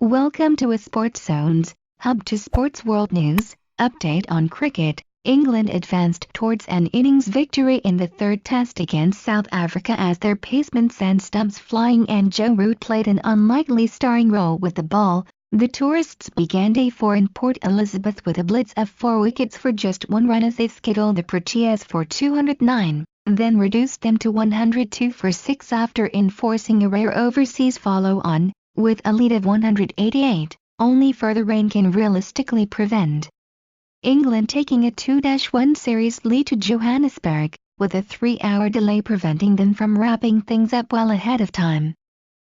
Welcome to ASportsZones, hub to sports world news. Update on cricket. England advanced towards an innings victory in the third test against South Africa as their pacemen sent stumps flying and Joe Root played an unlikely starring role with the ball. The tourists began day 4 in Port Elizabeth with a blitz of 4 wickets for just 1 run as they skittled the Proteas for 209, then reduced them to 102 for 6 after enforcing a rare overseas follow-on, with a lead of 188, only further rain can realistically prevent England taking a 2-1 series lead to Johannesburg, with a 3-hour delay preventing them from wrapping things up well ahead of time.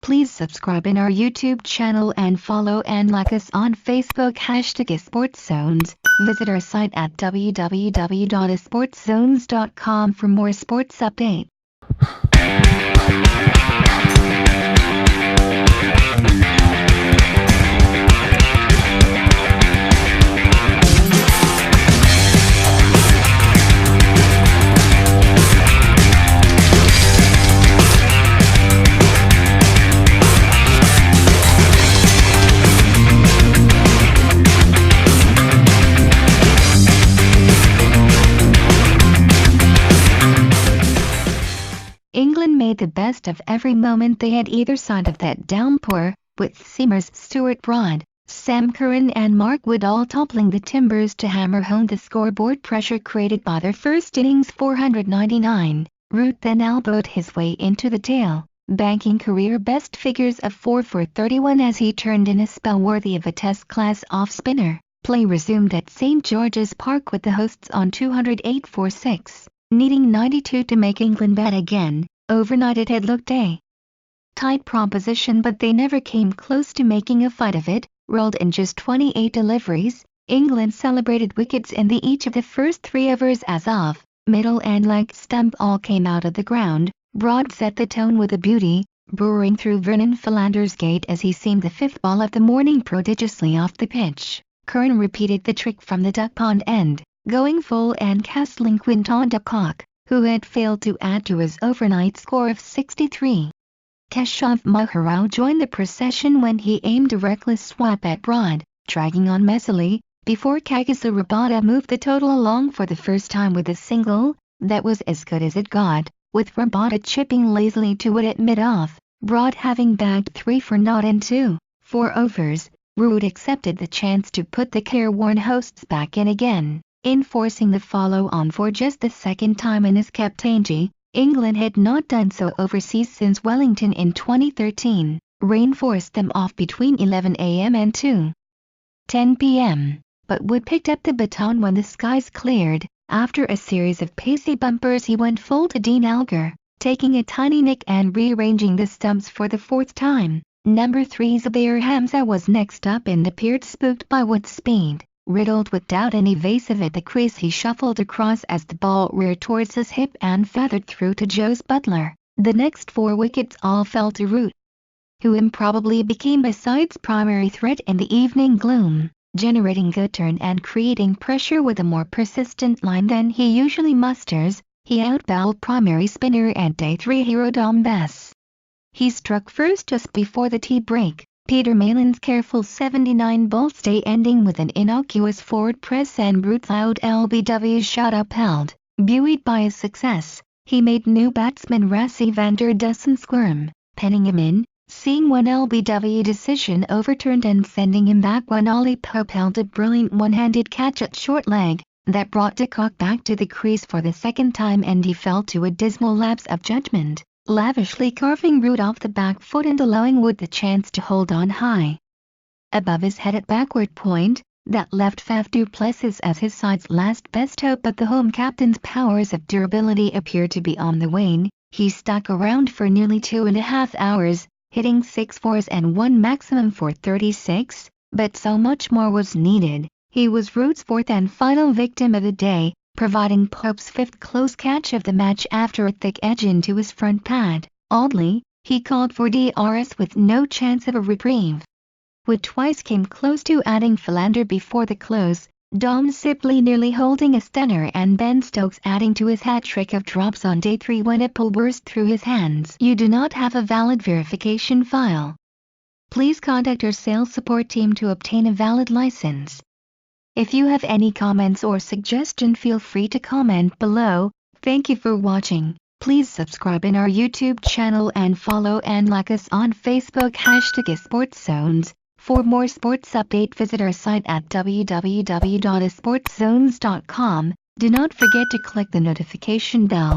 Please subscribe in our YouTube channel and follow and like us on Facebook #ASportsZones. Visit our site at www.asportszones.com for more sports updates. England made the best of every moment they had either side of that downpour, with seamers Stuart Broad, Sam Curran and Mark Wood all toppling the timbers to hammer home the scoreboard pressure created by their first innings 499. Root then elbowed his way into the tail, banking career best figures of 4 for 31 as he turned in a spell worthy of a test-class off-spinner. Play resumed at St George's Park with the hosts on 208 for 6. Needing 92 to make England bat again. Overnight it had looked a tight proposition, but they never came close to making a fight of it. Rolled in just 28 deliveries, England celebrated wickets in each of the first 3 overs as off, middle and leg stump all came out of the ground. Broad set the tone with a beauty, burrowing through Vernon Philander's gate as he seemed the 5th ball of the morning prodigiously off the pitch. Curran repeated the trick from the duck pond end, going full and castling Quinton de Kock, who had failed to add to his overnight score of 63. Keshav Maharao joined the procession when he aimed a reckless swap at Broad, dragging on messily, before Kagisa Rabada moved the total along for the first time with a single that was as good as it got, with Rabada chipping lazily to it at mid-off. Broad having bagged 3 for naught in 4 overs, Root accepted the chance to put the careworn hosts back in again, enforcing the follow-on for just the second time in his captaincy. England had not done so overseas since Wellington in 2013. Rain forced them off between 11 a.m. and 2:10 p.m., but Wood picked up the baton when the skies cleared. After a series of pacey bumpers he went full to Dean Alger, taking a tiny nick and rearranging the stumps for the 4th time. Number 3 Zubair Hamza was next up and appeared spooked by Wood's speed. Riddled with doubt and evasive at the crease, he shuffled across as the ball reared towards his hip and feathered through to Joe's Butler. The next 4 wickets all fell to Root, who improbably became a side's primary threat in the evening gloom, generating good turn and creating pressure with a more persistent line than he usually musters. He outbowled primary spinner and day 3 hero Dom Bess. He struck first just before the tea break. Peter Malin's careful 79-ball stay ending with an innocuous forward press and Root's loud LBW shot upheld. Buoyed by his success, he made new batsman Rassie van der Dussen squirm, penning him in, seeing one LBW decision overturned and sending him back when Ollie Pope held a brilliant one-handed catch at short leg that brought de Kock back to the crease for the second time, and he fell to a dismal lapse of judgment, lavishly carving Root off the back foot and allowing Wood the chance to hold on high above his head at backward point. That left Faf du Plessis as his side's last best hope, but the home captain's powers of durability appeared to be on the wane. He stuck around for nearly 2.5 hours, hitting 6 fours and 1 maximum for 36, but so much more was needed. He was Root's 4th and final victim of the day, providing Pope's 5th close catch of the match after a thick edge into his front pad. Oddly, he called for DRS with no chance of a reprieve. Wood twice came close to adding Philander before the close, Dom Sibley nearly holding a stunner and Ben Stokes adding to his hat-trick of drops on day 3 when a pull burst through his hands. You do not have a valid verification file. Please contact our sales support team to obtain a valid license. If you have any comments or suggestion, feel free to comment below. Thank you for watching. Please subscribe in our YouTube channel and follow and like us on Facebook #ASportsZones. For more sports update, visit our site at www.ASportsZones.com. Do not forget to click the notification bell.